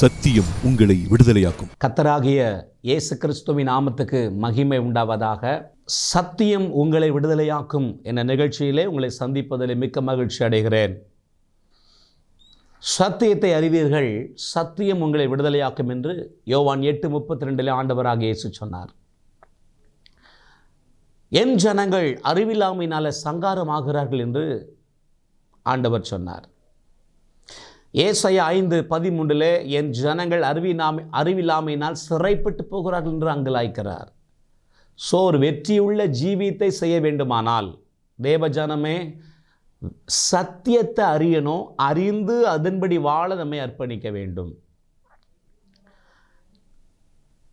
சத்தியம் உங்களை விடுதலையாக்கும். கர்த்தராகிய இயேசு கிறிஸ்துவின் நாமத்துக்கு மகிமை உண்டாவதாக. சத்தியம் உங்களை விடுதலையாக்கும் என்ற நிகழ்ச்சியிலே உங்களை சந்திப்பதில் மிக்க மகிழ்ச்சி அடைகிறேன். சத்தியத்தை அறிவீர்கள், சத்தியம் உங்களை விடுதலையாக்கும் என்று யோவான் 8:32 ஆண்டவராகிய இயேசு சொன்னார். என் ஜனங்கள் அறிவில்லாமையினால சங்காரமாகிறார்கள் என்று ஆண்டவர் சொன்னார். ஏசாயா 5:13 என் ஜனங்கள் அறிவில்லாமையினால் சிறைப்பட்டு போகிறார்கள் என்று அங்கலாய்க்கிறார். ஒரு வெற்றியுள்ள ஜீவியத்தை செய்ய வேண்டுமானால் தேவஜனமே சத்தியத்தை அறியணும், அறிந்து அதன்படி வாழ நம்மை அர்ப்பணிக்க வேண்டும்.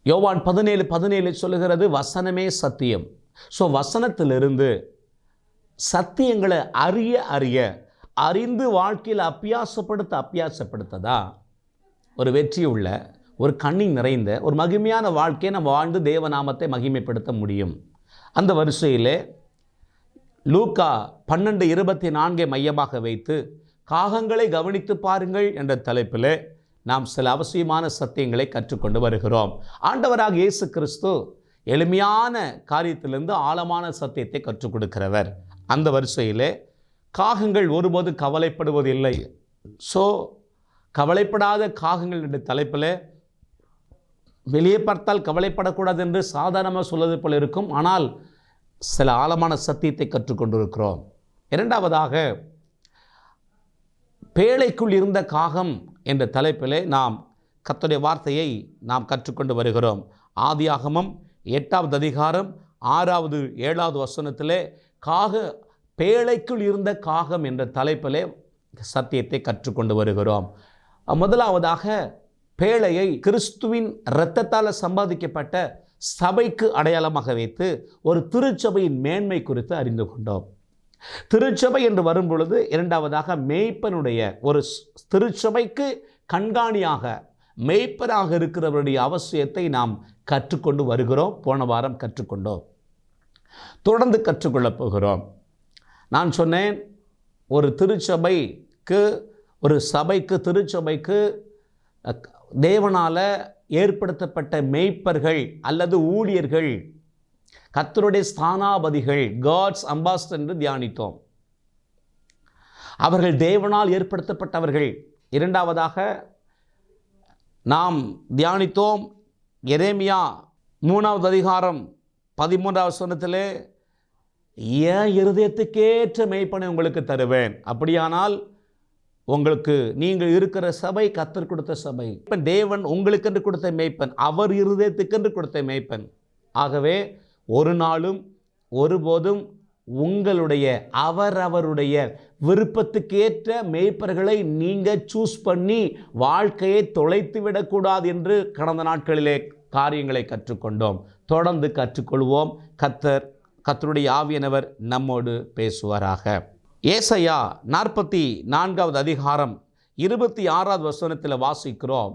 யோவான் 17:17 சொல்லுகிறது வசனமே சத்தியம். வசனத்திலிருந்து சத்தியங்களை அறிந்து வாழ்க்கையில் அப்பியாசப்படுத்ததா ஒரு வெற்றியுள்ள, ஒரு கண்ணின் நிறைந்த, ஒரு மகிமையான வாழ்க்கையை நம்ம வாழ்ந்து தேவநாமத்தை மகிமைப்படுத்த முடியும். அந்த வரிசையிலே லூக்கா 12:24 மையமாக வைத்து காகங்களை கவனித்து பாருங்கள் என்ற தலைப்பில் நாம் சில அவசியமான சத்தியங்களை கற்றுக்கொண்டு வருகிறோம். ஆண்டவராக இயேசு கிறிஸ்து எளிமையான காரியத்திலிருந்து ஆழமான சத்தியத்தை கற்றுக் கொடுக்கிறவர். அந்த வரிசையிலே காகங்கள் ஒருபோது கவலைப்படுவதில்லை. கவலைப்படாத காகங்கள் என்ற தலைப்பில் வெளியே பார்த்தால் கவலைப்படக்கூடாது என்று சாதாரணமாக சொல்வது போல இருக்கும். ஆனால் சில ஆழமான சத்தியத்தை கற்றுக்கொண்டிருக்கிறோம். இரண்டாவதாக பேழைக்குள் இருந்த காகம் என்ற தலைப்பில் நாம் கர்த்தருடைய வார்த்தையை நாம் கற்றுக்கொண்டு வருகிறோம். ஆதியாகமம் 8வது அதிகாரம் 6வது 7வது வசனத்திலே பேழைக்குள் இருந்த காகம் என்ற தலைப்பிலே சத்தியத்தை கற்றுக்கொண்டு வருகிறோம். முதலாவதாக பேழையை கிறிஸ்துவின் இரத்தத்தால் சம்பாதிக்கப்பட்ட சபைக்கு அடையாளமாக வைத்து ஒரு திருச்சபையின் மேன்மை குறித்து அறிந்து கொண்டோம். திருச்சபை என்று வரும் பொழுது இரண்டாவதாக மேய்ப்பனுடைய, ஒரு திருச்சபைக்கு கண்காணியாக மேய்ப்பனாக இருக்கிறவருடைய அவசியத்தை நாம் கற்றுக்கொண்டு வருகிறோம். போன வாரம் கற்றுக்கொண்டோம், தொடர்ந்து கற்றுக்கொள்ளப் போகிறோம். நான் சொன்னேன், ஒரு திருச்சபைக்கு, ஒரு சபைக்கு, திருச்சபைக்கு தேவனால் ஏற்படுத்தப்பட்ட மேய்ப்பர்கள் அல்லது ஊழியர்கள், கர்த்தருடைய ஸ்தானாபதிகள், காட்ஸ் அம்பாஸ்டர் என்று தியானித்தோம். அவர்கள் தேவனால் ஏற்படுத்தப்பட்டவர்கள். இரண்டாவதாக நாம் தியானித்தோம் எரேமியா 3வது அதிகாரம் 13வது வசனத்திலே என் இருதயத்துக்கேற்ற மேய்ப்பனை உங்களுக்கு தருவேன். அப்படியானால் உங்களுக்கு நீங்கள் இருக்கிற சபை கர்த்தர் கொடுத்த சபை. தேவன் உங்களுக்கென்று கொடுத்த மேய்ப்பன், அவர் இருதயத்துக்கென்று கொடுத்த மேய்ப்பன். ஆகவே ஒரு நாளும் ஒருபோதும் உங்களுடைய அவருடைய விருப்பத்துக்கேற்ற மேய்ப்பர்களை நீங்கள் சூஸ் பண்ணி வாழ்க்கையை தொலைத்து விடக்கூடாது என்று கடந்த நாட்களிலே காரியங்களை கற்றுக்கொண்டோம். தொடர்ந்து கற்றுக்கொள்வோம். கர்த்தருடைய ஆவியானவர் நம்மோடு பேசுவாராக. ஏசாயா 44வது அதிகாரம் 26வது வசனத்தில் வாசிக்கிறோம்,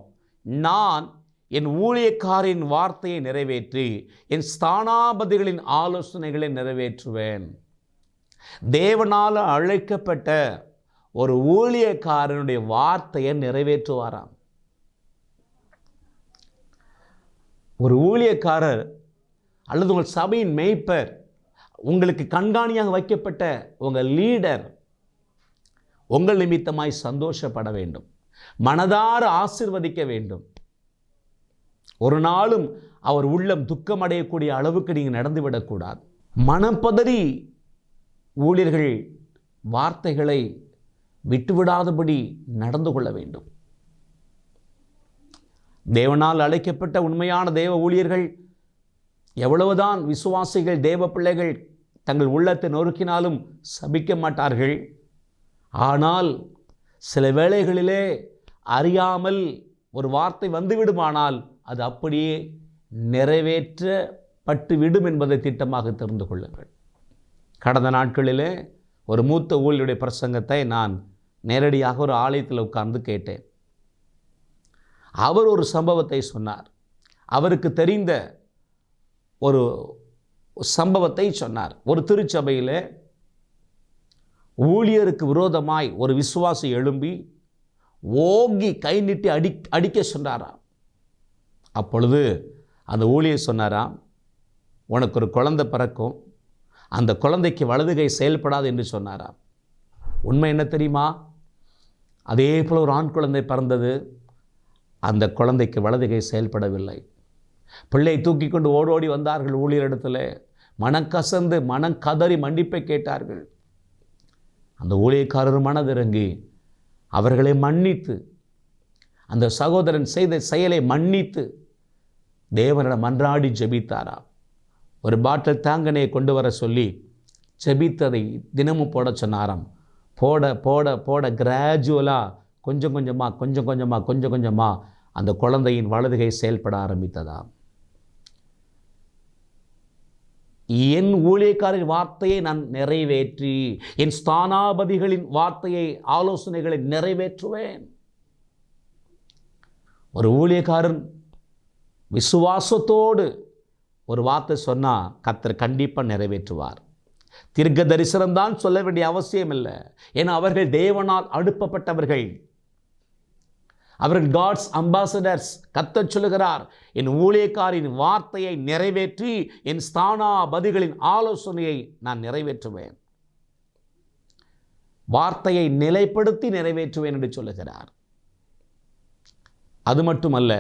நான் என் ஊழியக்காரின் வார்த்தையை நிறைவேற்றி என் ஸ்தானாபதிகளின் ஆலோசனைகளை நிறைவேற்றுவேன். தேவனால் அழைக்கப்பட்ட ஒரு ஊழியக்காரனுடைய வார்த்தையை நிறைவேற்றுவாராம். ஒரு ஊழியக்காரர் அல்லது உங்கள் சபையின் மேய்ப்பர், உங்களுக்கு கண்காணியாக வைக்கப்பட்ட உங்கள் லீடர் உங்கள் நிமித்தமாய் சந்தோஷப்பட வேண்டும், மனதார ஆசீர்வதிக்க வேண்டும். ஒரு நாளும் அவர் உள்ளம் துக்கமடையக்கூடிய அளவுக்கு நீங்கள் நடந்துவிடக்கூடாது. மனம் பதறி ஊழியர்கள் வார்த்தைகளை விட்டுவிடாதபடி நடந்து கொள்ள வேண்டும். தேவனால் அழைக்கப்பட்ட உண்மையான தேவ ஊழியர்கள் எவ்வளவுதான் விசுவாசிகள், தேவ பிள்ளைகள் தங்கள் உள்ளத்தை நொறுக்கினாலும் சபிக்க மாட்டார்கள். ஆனால் சில வேளைகளிலே அறியாமல் ஒரு வார்த்தை வந்துவிடுமானால் அது அப்படியே நிறைவேற்றப்பட்டு விடும் என்பதை திட்டமாக தெரிந்து கொள்ளுங்கள். கடந்த நாட்களிலே ஒரு மூத்த ஊழியருடைய பிரசங்கத்தை நான் நேரடியாக ஒரு ஆலயத்தில் உட்கார்ந்து கேட்டேன். அவர் ஒரு சம்பவத்தை சொன்னார். அவருக்கு தெரிந்த ஒரு சம்பவத்தை சொன்னார். ஒரு திருச்சபையில் ஊழியருக்கு விரோதமாய் ஒரு விசுவாசி எழும்பி ஓங்கி கை நீட்டி அடிக்க சொன்னாராம். அப்பொழுது அந்த ஊழியர் சொன்னாராம், உனக்கு ஒரு குழந்தை பிறக்கும், அந்த குழந்தைக்கு வலது கை செயல்படாது என்று சொன்னாராம். உண்மை என்ன தெரியுமா? அதே போல் ஒரு ஆண் குழந்தை பிறந்தது. அந்த குழந்தைக்கு வலது கை செயல்படவில்லை. பிள்ளை தூக்கி கொண்டு ஓடோடி வந்தார்கள் ஊழியரிடத்தில். மனக்கசந்து மனக்கதறி மன்னிப்பை கேட்டார்கள். அந்த ஊழியக்காரர் மனதிறங்கி அவர்களை மன்னித்து, அந்த சகோதரன் செய்த செயலை மன்னித்து தேவனிடம் மன்றாடி ஜெபித்தாராம். ஒரு பாட்டில் தேங்காயை கொண்டு வர சொல்லி ஜெபித்ததை தினமும் போட சொன்னாராம். போட போட போட கிராஜுவலாக கொஞ்சம் கொஞ்சமாக அந்த குழந்தையின் வலதுகை செயல்பட ஆரம்பித்ததாம். என் ஊழியக்காரின் வார்த்தையை நான் நிறைவேற்றி, என் ஸ்தானாபதிகளின் வார்த்தையை, ஆலோசனைகளை நிறைவேற்றுவேன். ஒரு ஊழியக்காரன் விசுவாசத்தோடு ஒரு வார்த்தை சொன்னால் கர்த்தர் கண்டிப்பாக நிறைவேற்றுவார். தீர்க்க தரிசனம்தான் சொல்ல வேண்டிய அவசியம் இல்லை. ஏன்னா அவர்கள் தேவனால் அனுப்பப்பட்டவர்கள், அவர்கள் காட்ஸ் அம்பாசடர்ஸ். கர்த்தர் சொல்லுகிறார், என் ஊழியக்காரின் வார்த்தையை நிறைவேற்றி என் ஸ்தானாபதிகளின் ஆலோசனையை நான் நிறைவேற்றுவேன். வார்த்தையை நிலைப்படுத்தி நிறைவேற்றுவேன் என்று சொல்லுகிறார். அது மட்டுமல்ல,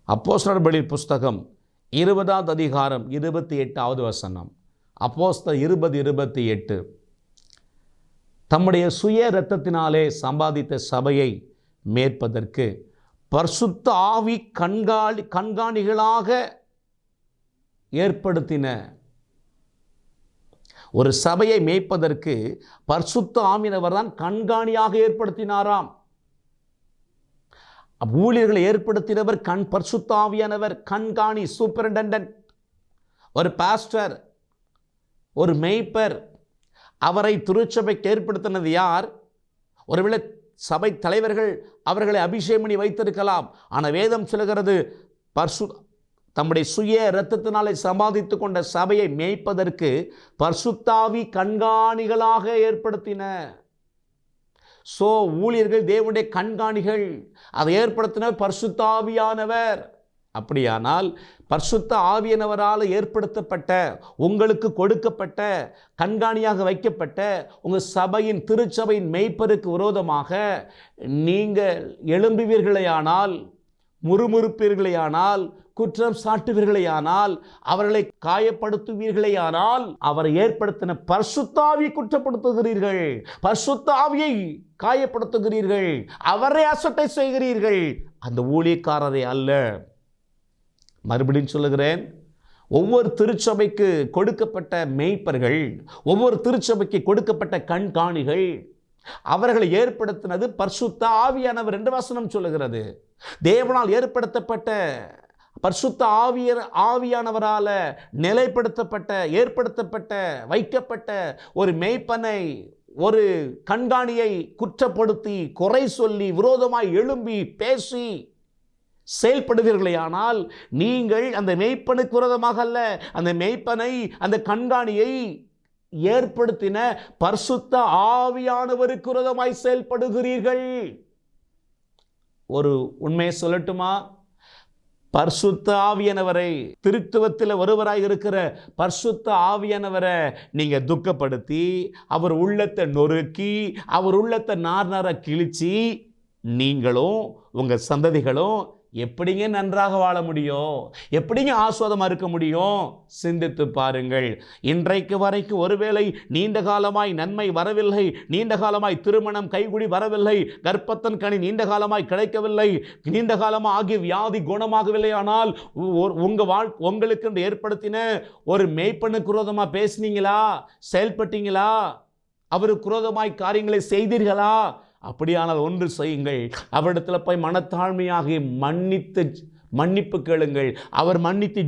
அப்போஸ்தலர் புஸ்தகம் 20 அதிகாரம் 28வது வசனம், அப்போஸ்தலர் 20:28, தம்முடைய சுய இரத்தத்தினாலே சம்பாதித்த சபையை மேற்பதற்கு பரிசுத்த ஆவி கண்காணிகளாக ஏற்படுத்தின. ஒரு சபையை மேய்ப்பதற்கு பரிசுத்த ஆவியானவர் தான் கண்காணியாக ஏற்படுத்தினாராம். ஊழியர்களை ஏற்படுத்தினவர் பரிசுத்த ஆவியானவர், கண்காணி, சூப்பரிண்டெண்டன்ட். ஒரு பாஸ்டர், ஒரு மேய்ப்பர், அவரை திருச்சபைக்கு ஏற்படுத்தினது யார்? ஒருவேளை சபை தலைவர்கள் அவர்களை அபிஷேகம் பண்ணி வைத்திருக்கலாம். ஆனால் வேதம் சொல்கிறது, தம்முடைய சுய இரத்தத்தினாலே சம்பாதித்து கொண்ட சபையை மேய்ப்பதற்கு பரிசுத்த ஆவி கண்காணிகளாக ஏற்படுத்தின. சோ ஊழியர்கள் தேவனுடைய கண்காணிகள். அதை ஏற்படுத்தினவர் பரிசுத்த ஆவியானவர். அப்படியானால் பரிசுத்த ஆவியானவரால் ஏற்படுத்தப்பட்ட, உங்களுக்கு கொடுக்கப்பட்ட, கண்காணியாக வைக்கப்பட்ட உங்கள் சபையின், திருச்சபையின் மேய்ப்பருக்கு விரோதமாக நீங்கள் எழும்புவீர்களேயானால், முறுமுறுப்பீர்களேயானால், குற்றம் சாட்டுவீர்களேயானால், அவர்களை காயப்படுத்துவீர்களேயானால், அவரை ஏற்படுத்தின பரிசுத்த ஆவியை குற்றப்படுத்துகிறீர்கள், பரிசுத்த ஆவியை காயப்படுத்துகிறீர்கள், அவரை அசட்டை செய்கிறீர்கள், அந்த ஊழியக்காரரை அல்ல. மறுபடியும் சொல்லுகிறேன், ஒவ்வொரு திருச்சபைக்கு கொடுக்கப்பட்ட மேய்ப்பர்கள், ஒவ்வொரு திருச்சபைக்கு கொடுக்கப்பட்ட கண்காணிகள், அவர்களை ஏற்படுத்தினது பரிசுத்த ஆவியானவர் என்று வசனம் சொல்லுகிறது. தேவனால் ஏற்படுத்தப்பட்ட, பரிசுத்த ஆவியானவரால நிலைப்படுத்தப்பட்ட, ஏற்படுத்தப்பட்ட, வைக்கப்பட்ட ஒரு மேய்ப்பனை, ஒரு கண்காணியை குற்றப்படுத்தி, குறை சொல்லி, விரோதமாய் எழும்பி பேசி செயல்படுவீர்களேயானால், நீங்கள் அந்த மேய்ப்பனுக்கு விரோதமாக அல்ல, அந்த மேய்ப்பனை, அந்த கண்காணியை ஏற்படுத்தின பரிசுத்த ஆவியானவருக்கு விரோதமாய் செயல்படுகிறீர்கள். ஒரு உண்மையை சொல்லட்டுமா? பரிசுத்த ஆவியானவரை, திருத்துவத்தில் ஒருவராய் இருக்கிற பரிசுத்த ஆவியானவரை நீங்க துக்கப்படுத்தி, அவர் உள்ளத்தை நொறுக்கி, அவர் உள்ளத்தை நார் கிழிச்சி, நீங்களும் உங்க சந்ததிகளும் எப்படிங்க நன்றாக வாழ முடியும்? எப்படிங்க ஆஸ்வாதமாக இருக்க முடியும்? சிந்தித்து பாருங்கள். இன்றைக்கு வரைக்கும் ஒருவேளை நீண்ட காலமாய் நன்மை வரவில்லை, நீண்ட காலமாய் திருமணம் கைகுடி வரவில்லை, கர்ப்பத்தன் கனி நீண்ட காலமாய் கிடைக்கவில்லை, நீண்ட காலமாக ஆகிய வியாதி குணமாகவில்லை, ஆனால் உங்களுக்கு ஏற்படுத்தின ஒரு மேய்ப்பனுக்கு விரோதமாக பேசினீங்களா? செயல்பட்டீங்களா? அவருக்கு விரோதமாய் காரியங்களை செய்தீர்களா? அப்படியானால் ஒன்று செய்யுங்கள், அவரிடத்தில் போய் மனத்தாழ்மையாகி மன்னிப்பு கேளுங்கள். அவர் மன்னித்து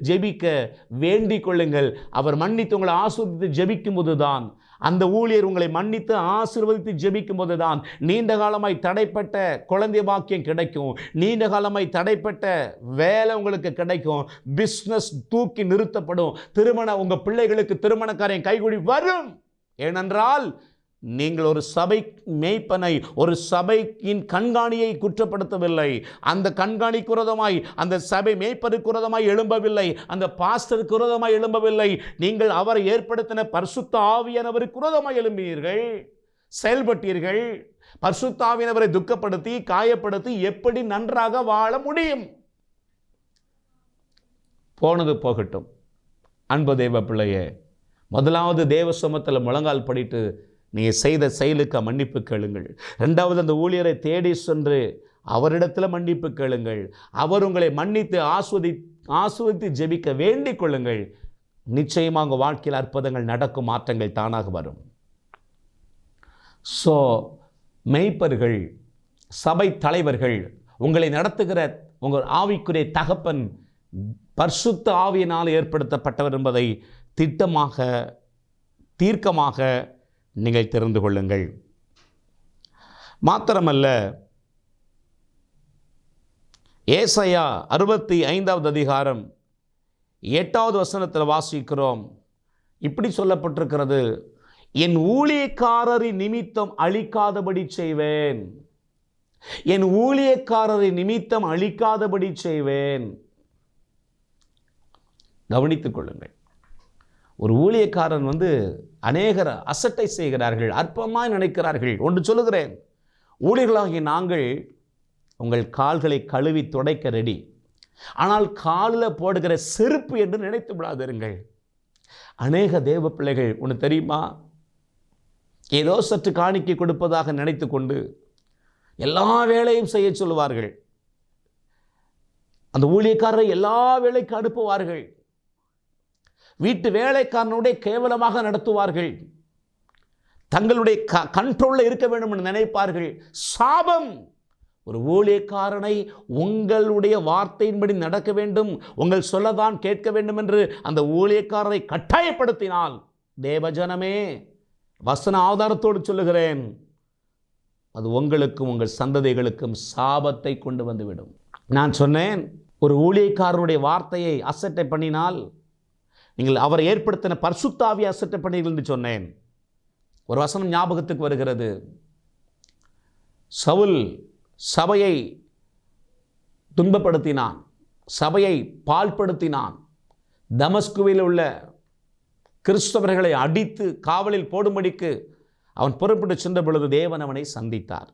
ஜெபிக்க வேண்டிக் கொள்ளுங்கள். அவர் மன்னித்து உங்களை ஆசீர்வதித்து ஜெபிக்கும் போதுதான், அந்த ஊழியர் உங்களை மன்னித்து ஆசீர்வதித்து ஜெபிக்கும் போதுதான் நீண்ட காலமாய் தடைப்பட்ட குழந்தை பாக்கியம் கிடைக்கும், நீண்ட காலமாய் தடைப்பட்ட வேலை உங்களுக்கு கிடைக்கும், பிஸ்னஸ் தூக்கி நிறுத்தப்படும், உங்கள் பிள்ளைகளுக்கு திருமண காரியம் கைகூடி வரும். ஏனென்றால் நீங்கள் ஒரு சபை மேய்ப்பனை, ஒரு சபையின் கண்காணியை குற்றப்படுத்தவில்லை. அந்த கண்காணிக்கு விரோதமாய், அந்த சபை மேய்ப்பருக்கு விரோதமாய் எழும்பவில்லை, அந்த பாஸ்டருக்கு விரோதமாய் எழும்பவில்லை. நீங்கள் அவரை ஏற்படுத்தின பரிசுத்த ஆவியானவருக்கு விரோதமாய் எழும்பினீர்கள், செயல்பட்டீர்கள். பரிசுத்த ஆவியானவரை துக்கப்படுத்தி, காயப்படுத்தி எப்படி நன்றாக வாழ முடியும்? போனது போகட்டும். அன்பு தேவ பிள்ளையே, முதலாவது தேவ சமூகத்தில் முழங்கால் படிட்டு நீங்கள் செய்த செயலுக்கு மன்னிப்பு கேளுங்கள். ரெண்டாவது, அந்த ஊழியரை தேடி சென்று அவரிடத்தில் மன்னிப்பு கேளுங்கள். அவர் உங்களை மன்னித்து ஆஸ்வதித்து ஜெபிக்க வேண்டிக் கொள்ளுங்கள். நிச்சயமாக உங்கள் வாழ்க்கையில் அற்புதங்கள் நடக்கும், மாற்றங்கள் தானாக வரும். ஸோ மெய்ப்பர்கள், சபை தலைவர்கள், உங்களை நடத்துகிற உங்கள் ஆவிக்குரிய தகப்பன் பரிசுத்த ஆவியினால் ஏற்படுத்தப்பட்டவர் என்பதை திட்டமாக, தீர்க்கமாக நீங்கள் தெரிந்து கொள்ளுங்கள். மாத்திரமல்ல, ஏசாயா 65வது அதிகாரம் 8வது வசனத்தில் வாசிக்கிறோம். இப்படி சொல்லப்பட்டிருக்கிறது, என் ஊழியக்காரரின் நிமித்தம் அழிக்காதபடி செய்வேன். என் ஊழியக்காரரின் நிமித்தம் அழிக்காதபடி செய்வேன். கவனித்துக் கொள்ளுங்கள். ஒரு ஊழியக்காரன் அநேகர் அசட்டை செய்கிறார்கள், அற்பமாய் நினைக்கிறார்கள். ஒன்று சொல்லுகிறேன், ஊழியர்களாகிய நாங்கள் உங்கள் கால்களை கழுவி துடைக்க ரெடி. ஆனால் காலில் போடுகிற செருப்பு என்று நினைத்து விடாதிருங்கள். அநேக தேவ பிள்ளைகள் ஒன்று தெரியுமா, ஏதோ சற்று காணிக்கை கொடுப்பதாக நினைத்து கொண்டு எல்லா வேலையும் செய்ய சொல்லுவார்கள். அந்த ஊழியக்காரரை எல்லா வேலைக்கு அனுப்புவார்கள். வீட்டு வேலைக்காரனுடைய கேவலமாக நடத்துவார்கள். தங்களுடைய கண்ட்ரோலில் இருக்க வேண்டும் என்று நினைப்பார்கள். சாபம்! ஒரு ஊழியக்காரனை உங்களுடைய வார்த்தையின்படி நடக்க வேண்டும், உங்கள் சொல்லதான் கேட்க வேண்டும் என்று அந்த ஊழியக்காரரை கட்டாயப்படுத்தினால், தேவஜனமே, வசன ஆதாரத்தோடு சொல்லுகிறேன், அது உங்களுக்கும் உங்கள் சந்ததிகளுக்கும் சாபத்தை கொண்டு வந்துவிடும். நான் சொன்னேன், ஒரு ஊழியக்காரருடைய வார்த்தையை அசட்டை பண்ணினால் நீங்கள் அவரை ஏற்படுத்தின பரிசுத்த ஆவியை அசட்டை பண்ணீர்கள் என்று சொன்னேன். ஒரு வசனம் ஞாபகத்துக்கு வருகிறது. சவுல் சபையை துன்பப்படுத்தினான், சபையை பாழ்படுத்தினான். தமஸ்குவில் உள்ள கிறிஸ்தவர்களை அடித்து காவலில் போடும்படிக்கு அவன் புறப்பட்டு சென்ற பொழுது தேவன் அவனை சந்தித்தார்.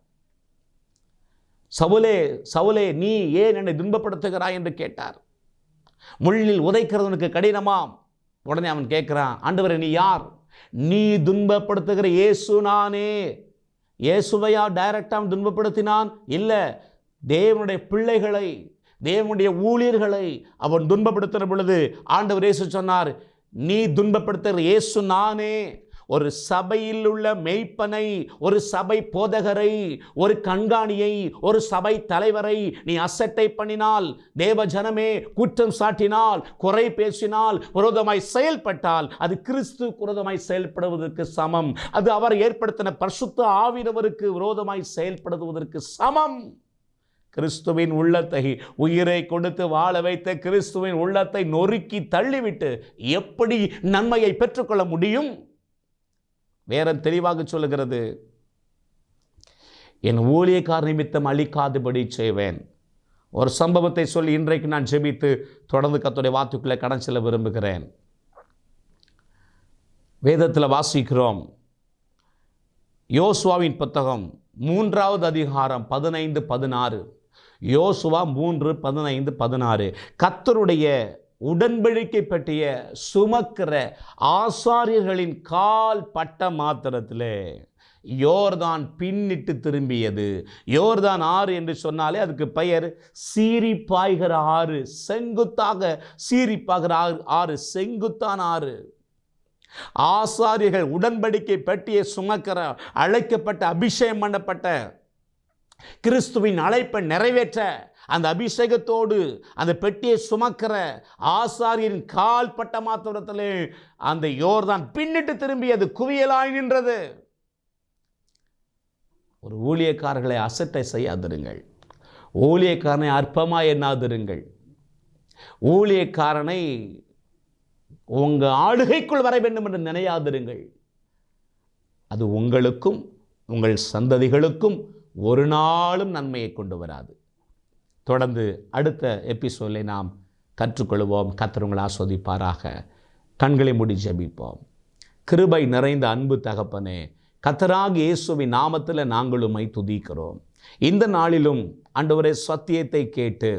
சவுலே, சவுலே, நீ ஏன் என்னை துன்பப்படுத்துகிறாய் என்று கேட்டார். முள்ளில் உதைக்கிறவனுக்கு கடினமாம். உடனே அவன் கேட்கிறான், ஆண்டவரே நீ யார்? நீ துன்பப்படுத்துகிற இயேசு நானே. இயேசுவையா டைரக்டாக துன்பப்படுத்தினான்? இல்லை, தேவனுடைய பிள்ளைகளை, தேவனுடைய ஊழியர்களை அவன் துன்பப்படுத்துகிற பொழுது ஆண்டவர் இயேசு சொன்னார், நீ துன்பப்படுத்துகிற இயேசு நானே. ஒரு சபையில் உள்ள மெய்ப்பனை, ஒரு சபை போதகரை, ஒரு கண்காணியை, ஒரு சபை தலைவரை நீ அசட்டை பண்ணினால், தேவ ஜனமே, குற்றம் சாட்டினால், குறை பேசினால், விரோதமாய் செயல்பட்டால், அது கிறிஸ்து விரோதமாய் செயல்படுவதற்கு சமம். அது அவர் ஏற்படுத்தின பரிசுத்த ஆவியானவருக்கு விரோதமாய் செயல்படுவதற்கு சமம். கிறிஸ்துவின் உள்ளத்தை, உயிரை கொடுத்து வாழ வைத்த கிறிஸ்துவின் உள்ளத்தை நொறுக்கி தள்ளிவிட்டு எப்படி நன்மையை பெற்றுக்கொள்ள முடியும்? வேற தெளிவாக சொல்லுகிறது, என் ஊழியக்கார நிமித்தம் அழிக்காதபடி செய்வேன். ஒரு சம்பவத்தை சொல்லி இன்றைக்கு நான் ஜெபித்து தொடர்ந்து கர்த்தருடைய வார்த்தைக்குள்ளே கடன் செல்ல விரும்புகிறேன். வேதத்தில் வாசிக்கிறோம், யோசுவாவின் புத்தகம் 3வது அதிகாரம் 15-16. யோசுவா 3:15-16. கர்த்தருடைய உடன்படிக்கை பற்றிய சுமக்கிற ஆசாரியர்களின் கால் பட்ட மாத்திரத்திலே யோர்தான் பின்னிட்டு திரும்பியது. யோர்தான் ஆறு என்று சொன்னாலே அதுக்கு பெயர் சீரிப்பாய்கிற ஆறு, செங்குத்தாக சீரிப்பாகிற ஆறு, செங்குத்தான ஆறு. ஆசாரியர்கள் உடன்படிக்கை பெட்டியை சுமக்கிற, அழைக்கப்பட்ட, அபிஷேகம் பண்ணப்பட்ட, கிறிஸ்துவின் அழைப்பை நிறைவேற்ற அந்த அபிஷேகத்தோடு அந்த பெட்டியை சுமக்கிற ஆசாரியரின் கால் பட்ட மாத்திரத்திலே அந்த யோர்தான் பின்னிட்டு திரும்பியது, குவியலாய் நின்றது. ஒரு ஊழியக்காரர்களை அசட்டை செய்யாதிருங்கள். ஊழியக்காரனை அற்பமாய் எண்ணாதிருங்கள். ஊழியக்காரனை உங்கள் ஆளுகைக்குள் வர வேண்டும் என்று நினையாதிருங்கள். அது உங்களுக்கும் உங்கள் சந்ததிகளுக்கும் ஒரு நாளும் நன்மையை கொண்டு வராது. தொடர்ந்து அடுத்த எபிசோடில் நாம் கற்றுக்கொள்வோம். கர்த்தர் உங்களை ஆசீர்வதிப்பாராக. கண்களை மூடி ஜெபிப்போம். கிருபை நிறைந்த அன்பு தகப்பனே, கர்த்தராகிய இயேசுவின் நாமத்தில் நாங்கள் உம்மை துதிக்கிறோம். இந்த நாளிலும் ஆண்டவரே சத்தியத்தை கேட்டு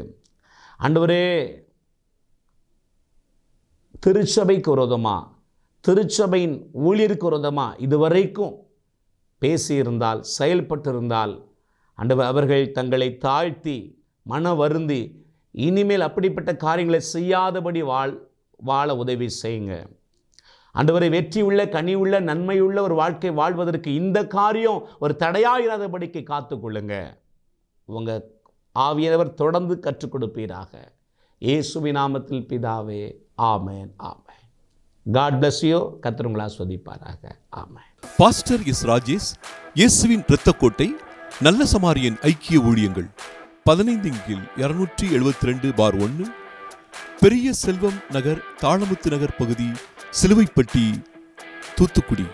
ஆண்டவரே திருச்சபைக்கு விரோதமா, திருச்சபையின் ஊழியருக்கு விரோதமா இதுவரைக்கும் பேசியிருந்தால், செயல்பட்டிருந்தால் ஆண்டவர் அவர்கள் தங்களை தாழ்த்தி மன வருந்தி இனிமேல் அப்படிப்பட்ட காரியங்களை செய்யாதபடி வாழ உதவி செய்யுங்க ஆண்டவரை. வெற்றியுள்ள, கனியுள்ள, நன்மையுள்ள ஒரு வாழ்க்கை வாழ்வதற்கு இந்த காரியம் ஒரு தடையாயிராதபடிக்கு காத்துக்கொள்ளுங்க. உங்கள் ஆவியானவர் தொடர்ந்து கற்றுக் கொடுப்பீராக. இயேசுவின் நாமத்தில் பிதாவே, ஆமென், ஆமென். God bless you. கர்த்தர் உங்களை ஆசீர்வதிப்பாராக. ஆமென். Pastor S. ராஜேஷ், இயேசுவின் இரத்தக்கோட்டை, நல்ல சமாரியன் ஐக்கிய ஊழியங்கள், 15/272/1, பெரிய செல்வம் நகர், தாளமுத்து நகர் பகுதி, சிலுவைப்பட்டி, தூத்துக்குடி.